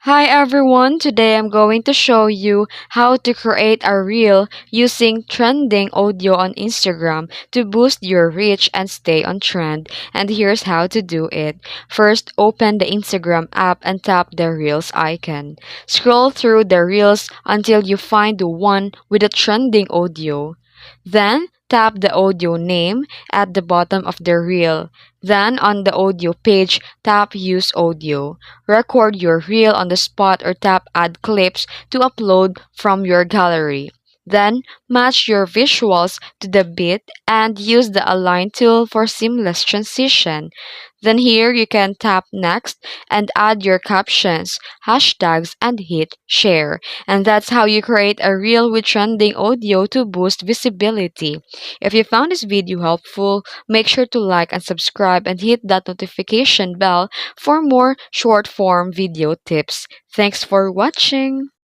Hi everyone, today I'm going to show you how to create a reel using trending audio on Instagram to boost your reach and stay on trend. And here's how to do it. First, open the Instagram app and tap the reels icon. Scroll through the reels until you find the one with a trending audio. Then, tap the audio name at the bottom of the reel. Then, on the audio page, tap Use Audio. Record your reel on the spot or tap Add Clips to upload from your gallery. Then, match your visuals to the beat and use the Align tool for seamless transition. Then here you can tap Next and add your captions, hashtags, and hit Share. And that's how you create a reel with trending audio to boost visibility. If you found this video helpful, make sure to like and subscribe and hit that notification bell for more short form video tips. Thanks for watching.